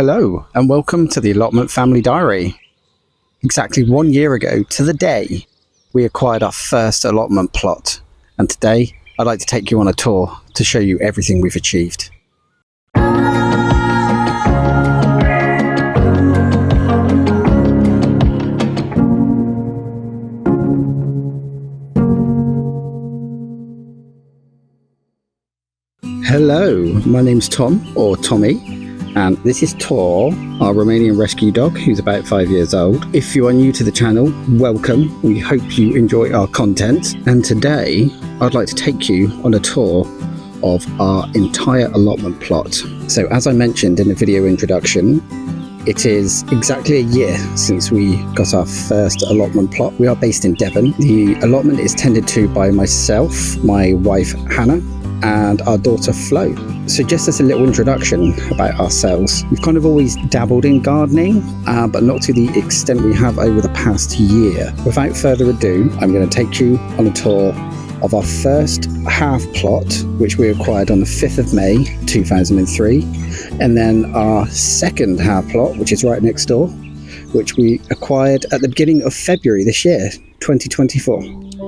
Hello and welcome to the Allotment Family Diary. Exactly 1 year ago to the day, we acquired our first allotment plot, and today I'd like to take you on a tour to show you everything we've achieved. Hello, my name's Tom, or Tommy, and this is Tor, our Romanian rescue dog, who's about 5 years old. If you are new to the channel, welcome. We hope you enjoy our content, and today I'd like to take you on a tour of our entire allotment plot. So as I mentioned in the video introduction, it is exactly a year since we got our first allotment plot. We are based in Devon. The allotment is tended to by myself, my wife Hannah, and our daughter Flo. So just as a little introduction about ourselves, we've kind of always dabbled in gardening, but not to the extent we have over the past year. Without further ado, I'm going to take you on a tour of our first half plot, which we acquired on the 5th of May 2003, and then our second half plot, which is right next door, which we acquired at the beginning of February this year, 2024.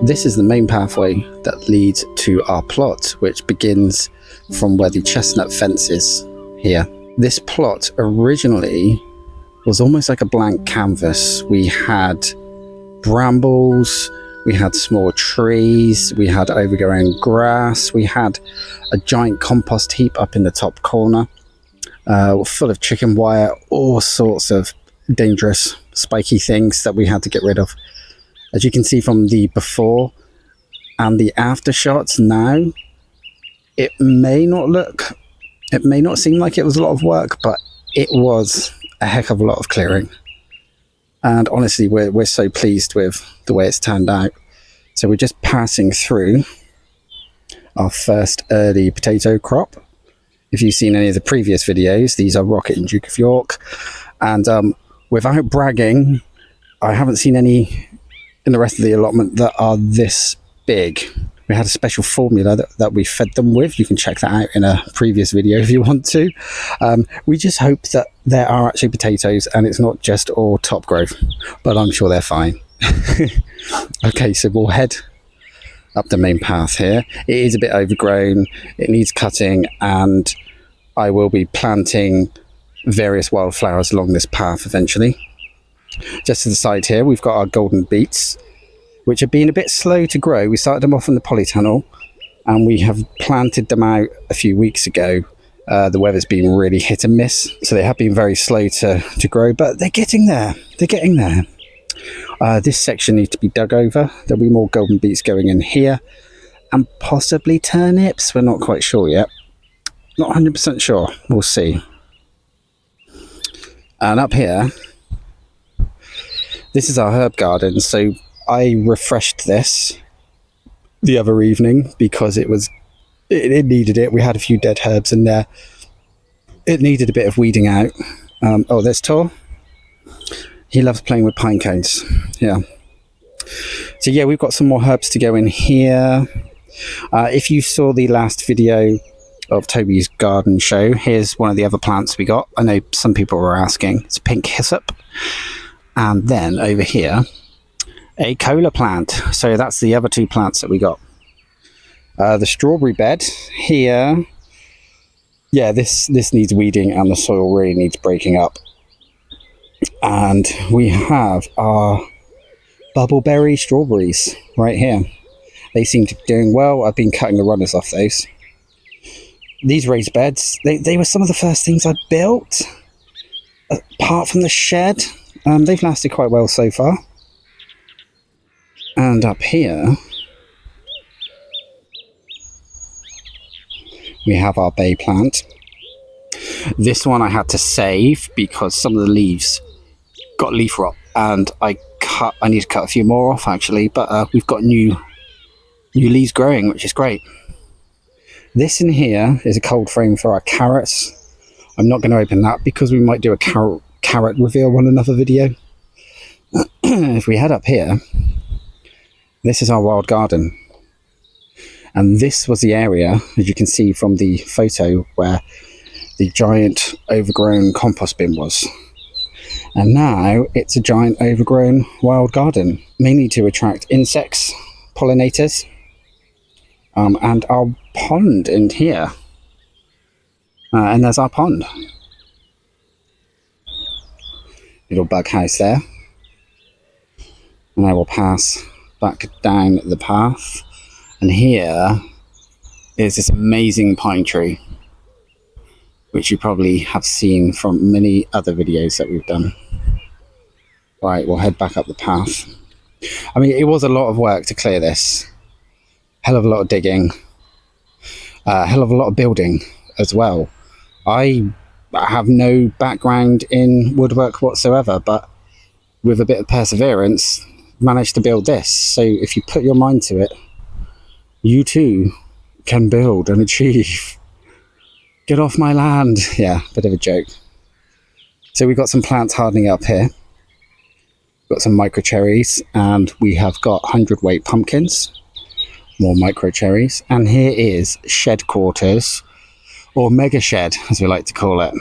This is the main pathway that leads to our plot, which begins from where the chestnut fence is here. This plot originally was almost like a blank canvas. We had brambles, we had small trees, we had overgrown grass, we had a giant compost heap up in the top corner, full of chicken wire, all sorts of dangerous spiky things that we had to get rid of. As you can see from the before and the after shots now, it may not seem like it was a lot of work, but it was a heck of a lot of clearing. And honestly, we're so pleased with the way it's turned out. So we're just passing through our first early potato crop. If you've seen any of the previous videos, these are Rocket and Duke of York. And without bragging, I haven't seen any in the rest of the allotment that are this big. We had a special formula that we fed them with. You can check that out in a previous video if you want to. We just hope that there are actually potatoes and it's not just all top growth, but I'm sure they're fine. Okay, so we'll head up the main path here. It is a bit overgrown, it needs cutting, and I will be planting various wildflowers along this path eventually. Just to the side here, we've got our golden beets, which have been a bit slow to grow. We started them off in the polytunnel and we have planted them out a few weeks ago. The weather's been really hit and miss, so they have been very slow to grow, but they're getting there. They're getting there. This section needs to be dug over. There'll be more golden beets going in here, and possibly turnips. We're not quite sure yet. Not 100% sure. We'll see. And up here, this is our herb garden. So I refreshed this the other evening because it needed it. We had a few dead herbs in there. It needed a bit of weeding out. Oh, there's Tor. He loves playing with pine cones. Yeah. So yeah, we've got some more herbs to go in here. If you saw the last video of Toby's garden show, here's one of the other plants we got. I know some people were asking. It's pink hyssop. And then over here, a cola plant. So that's the other two plants that we got. The strawberry bed here. Yeah, this needs weeding and the soil really needs breaking up. And we have our bubbleberry strawberries right here. They seem to be doing well. I've been cutting the runners off those. These raised beds, they were some of the first things I built, apart from the shed. They've lasted quite well so far. And up here, we have our bay plant. This one I had to save because some of the leaves got leaf rot, and I need to cut a few more off actually, but we've got new leaves growing, which is great. This in here is a cold frame for our carrots. I'm not going to open that because we might do a carrot reveal on another video. If we head up here, this is our wild garden, and this was the area, as you can see from the photo, where the giant overgrown compost bin was. And now it's a giant overgrown wild garden, mainly to attract insects, pollinators, and our pond in here. And there's our pond. Little bug house there. And I will pass back down the path. And here is this amazing pine tree, which you probably have seen from many other videos that we've done. Right, we'll head back up the path. I mean, it was a lot of work to clear this. Hell of a lot of digging. Hell of a lot of building as well. I have no background in woodwork whatsoever, but with a bit of perseverance, managed to build this. So if you put your mind to it, you too can build and achieve. Get off my land. Yeah, bit of a joke. So we've got some plants hardening up here. Got some micro cherries, and we have got 100-weight pumpkins. More micro cherries. And here is shed quarters, or mega shed, as we like to call it.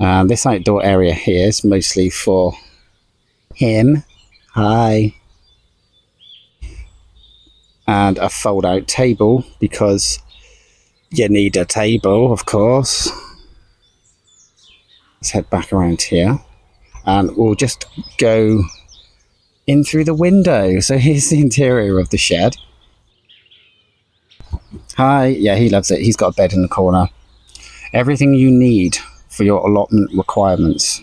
And this outdoor area here is mostly for him. Hi. And a fold-out table, because you need a table, of course. Let's head back around here. And we'll just go in through the window. So here's the interior of the shed. Hi. Yeah, he loves it. He's got a bed in the corner. Everything you need for your allotment requirements.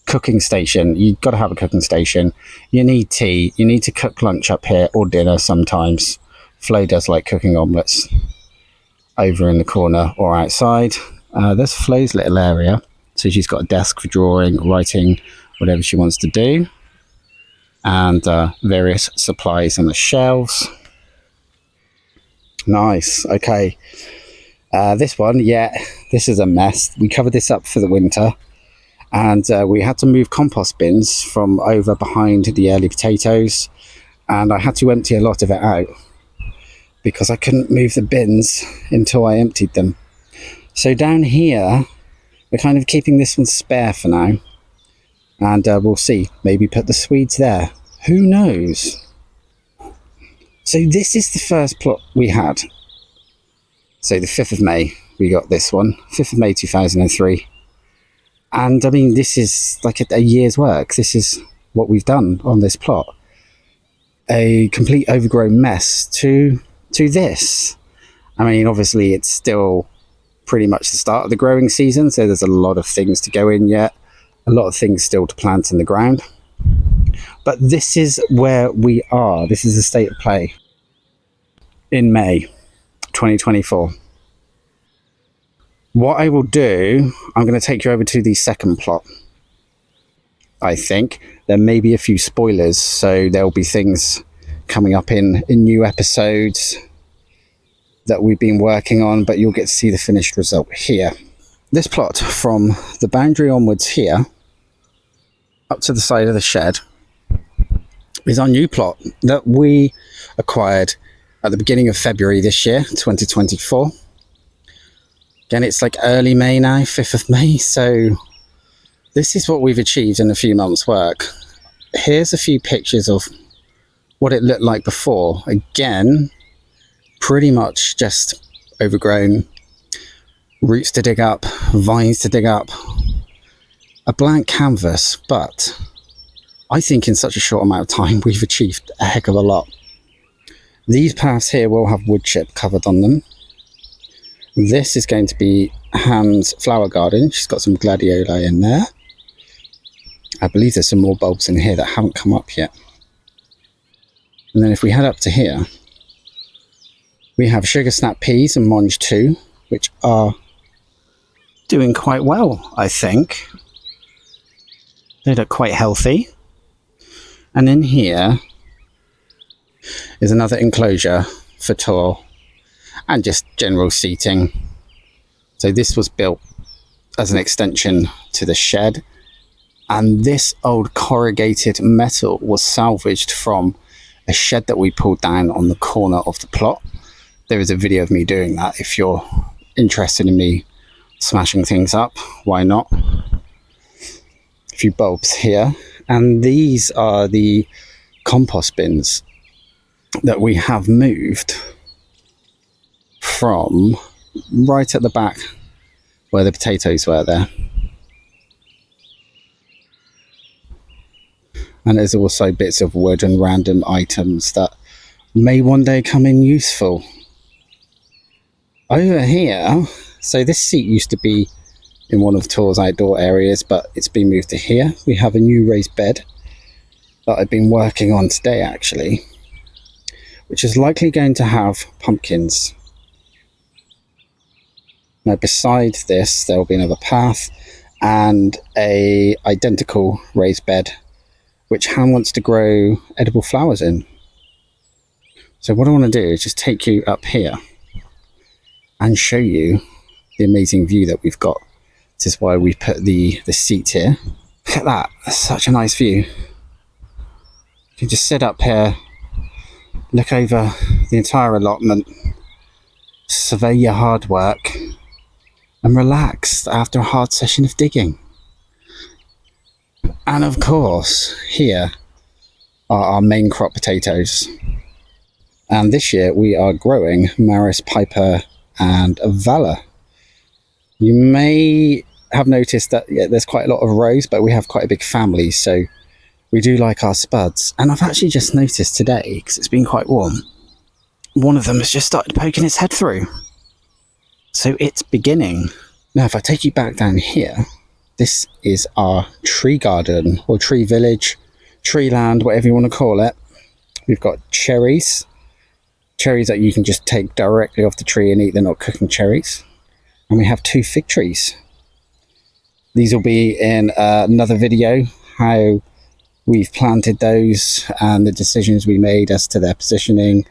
Cooking station. You've got to have a cooking station. You need tea. You need to cook lunch up here, or dinner sometimes. Flo does like cooking omelettes over in the corner or outside. There's Flo's little area. So she's got a desk for drawing, writing, whatever she wants to do. And various supplies on the shelves. Nice. Okay. This one, yeah, this is a mess. We covered this up for the winter. And we had to move compost bins from over behind the early potatoes. And I had to empty a lot of it out, because I couldn't move the bins until I emptied them. So down here, we're kind of keeping this one spare for now. And we'll see. Maybe put the Swedes there. Who knows? So this is the first plot we had. So the 5th of May, we got this one. 5th of May 2003. And I mean, this is like a year's work. This is what we've done on this plot. A complete overgrown mess to this. I mean, obviously it's still pretty much the start of the growing season, so there's a lot of things to go in yet. A lot of things still to plant in the ground. But this is where we are. This is the state of play in May 2024. What I will do, I'm going to take you over to the second plot. I think there may be a few spoilers, so there'll be things coming up in new episodes that we've been working on, but you'll get to see the finished result here. This plot, from the boundary onwards here up to the side of the shed, is our new plot that we acquired at the beginning of February this year, 2024. Again, it's like early May now, 5th of May, so this is what we've achieved in a few months' work. Here's a few pictures of what it looked like before. Again, pretty much just overgrown, roots to dig up, vines to dig up, a blank canvas, but I think in such a short amount of time we've achieved a heck of a lot. These paths here will have wood chip covered on them. This is going to be Ham's flower garden. She's got some gladioli in there. I believe there's some more bulbs in here that haven't come up yet. And then if we head up to here, we have sugar snap peas and mange 2, which are doing quite well, I think. They look quite healthy. And in here is another enclosure for Tor and just general seating. So this was built as an extension to the shed, and this old corrugated metal was salvaged from a shed that we pulled down on the corner of the plot. There is a video of me doing that if you're interested in me smashing things up, why not? A few bulbs here. And these are the compost bins that we have moved from right at the back where the potatoes were there. And there's also bits of wood and random items that may one day come in useful. Over here, so this seat used to be in one of Tor's outdoor areas, but it's been moved to here. We have a new raised bed that I've been working on today, actually, which is likely going to have pumpkins. Now, beside this, there will be another path and a identical raised bed, which Han wants to grow edible flowers in. So what I want to do is just take you up here and show you the amazing view that we've got. This is why we put the seat here. Look at that, that's such a nice view. You can just sit up here, look over the entire allotment, survey your hard work, and relax after a hard session of digging. And of course, here are our main crop potatoes. And this year we are growing Maris Piper and Valor. You may have noticed that there's quite a lot of rows, but we have quite a big family, so we do like our spuds. And I've actually just noticed today, because it's been quite warm, one of them has just started poking its head through. So it's beginning. Now, if I take you back down here, this is our tree garden, or tree village, tree land, whatever you want to call it. We've got cherries that you can just take directly off the tree and eat. They're not cooking cherries. And we have 2 fig trees. These will be in another video, how we've planted those and the decisions we made as to their positioning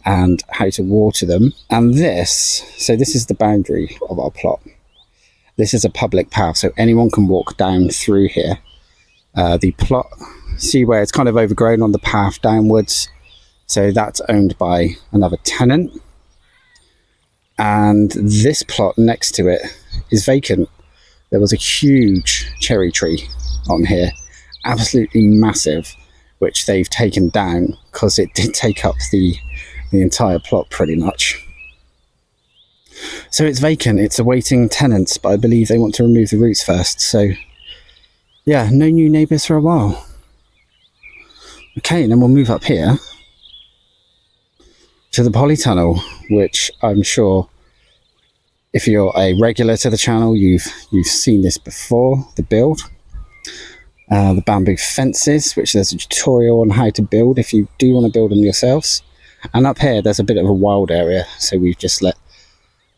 and how to water them. And this is the boundary of our plot. This is a public path, so anyone can walk down through here. The plot, see where it's kind of overgrown on the path downwards. So that's owned by another tenant. And this plot next to it is vacant. There was a huge cherry tree on here, absolutely massive, which they've taken down because it did take up the entire plot pretty much. So it's vacant, it's awaiting tenants, but I believe they want to remove the roots first. So yeah, no new neighbours for a while. Okay, and then we'll move up here to the polytunnel, which I'm sure if you're a regular to the channel, you've seen this before, the build. The bamboo fences, which there's a tutorial on how to build if you do want to build them yourselves. And up here, there's a bit of a wild area, so we've just let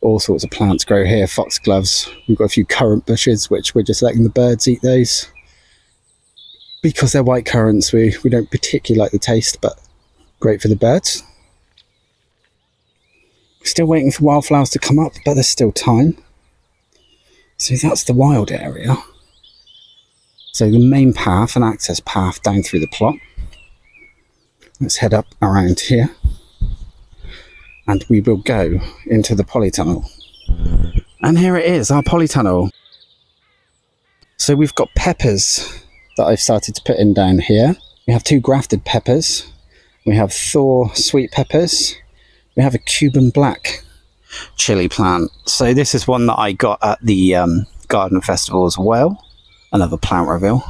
all sorts of plants grow here. Foxgloves, we've got a few currant bushes, which we're just letting the birds eat those. Because they're white currants, we don't particularly like the taste, but great for the birds. Still waiting for wildflowers to come up, but there's still time. So that's the wild area. So the main path, an access path down through the plot. Let's head up around here. And we will go into the polytunnel. And here it is, our polytunnel. So we've got peppers that I've started to put in down here. We have 2 grafted peppers. We have Thor sweet peppers. We have a Cuban black chili plant. So this is one that I got at the garden festival as well. Another plant reveal.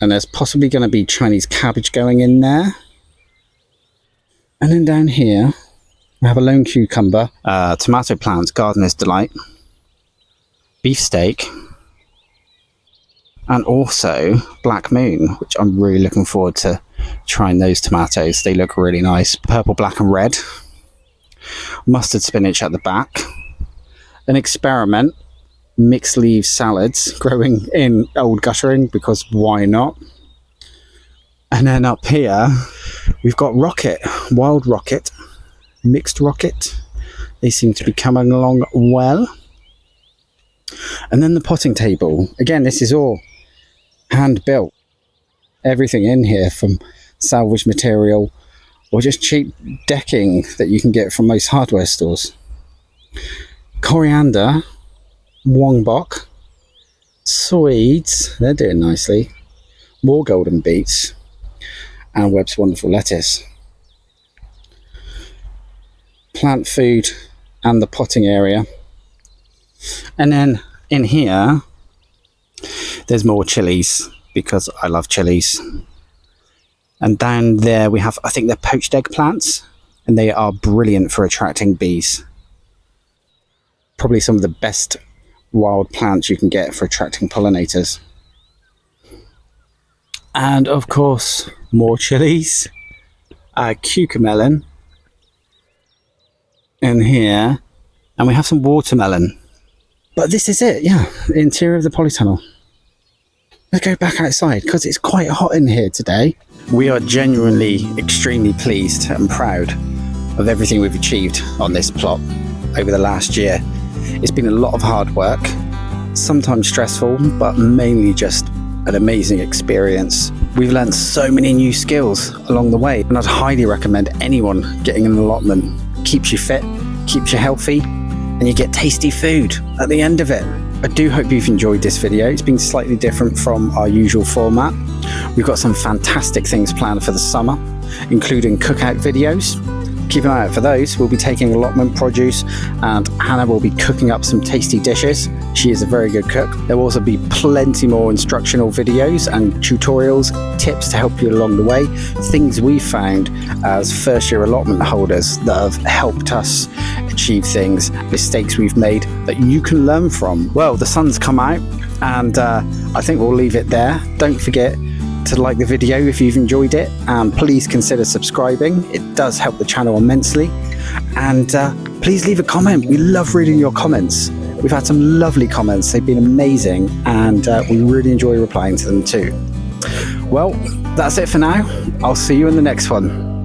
And there's possibly going to be Chinese cabbage going in there. And then down here, we have a lone cucumber, tomato plants, gardener's delight, beefsteak, and also black moon, which I'm really looking forward to trying those tomatoes. They look really nice, purple, black and red. Mustard spinach at the back. An experiment, mixed leaf salads growing in old guttering, because why not? And then up here we've got rocket, wild rocket, mixed rocket. They seem to be coming along well. And then the potting table, again, this is all hand built. Everything in here from salvage material, or just cheap decking that you can get from most hardware stores. Coriander, Wongbok, Swedes, they're doing nicely, more golden beets, and Webb's wonderful lettuce. Plant food and the potting area. And then in here, there's more chilies because I love chilies. And down there we have, I think they're poached eggplants, and they are brilliant for attracting bees. Probably some of the best wild plants you can get for attracting pollinators. And of course, more chilies, cucamelon in here, and we have some watermelon. But this is it, yeah, the interior of the polytunnel. Let's go back outside because it's quite hot in here today. We are genuinely extremely pleased and proud of everything we've achieved on this plot over the last year. It's been a lot of hard work, sometimes stressful, but mainly just an amazing experience. We've learned so many new skills along the way, and I'd highly recommend anyone getting an allotment. Keeps you fit, keeps you healthy, and you get tasty food at the end of it. I do hope you've enjoyed this video. It's been slightly different from our usual format. We've got some fantastic things planned for the summer, including cookout videos. Keep an eye out for those. We'll be taking allotment produce, and Hannah will be cooking up some tasty dishes. She is a very good cook. There will also be plenty more instructional videos and tutorials, tips to help you along the way, things we found as first year allotment holders that have helped us achieve things, mistakes we've made that you can learn from. Well, the sun's come out, and I think we'll leave it there. Don't forget to like the video if you've enjoyed it, and please consider subscribing. It does help the channel immensely, and please leave a comment. We love reading your comments. We've had some lovely comments, they've been amazing, and we really enjoy replying to them too. Well, that's it for now. I'll see you in the next one.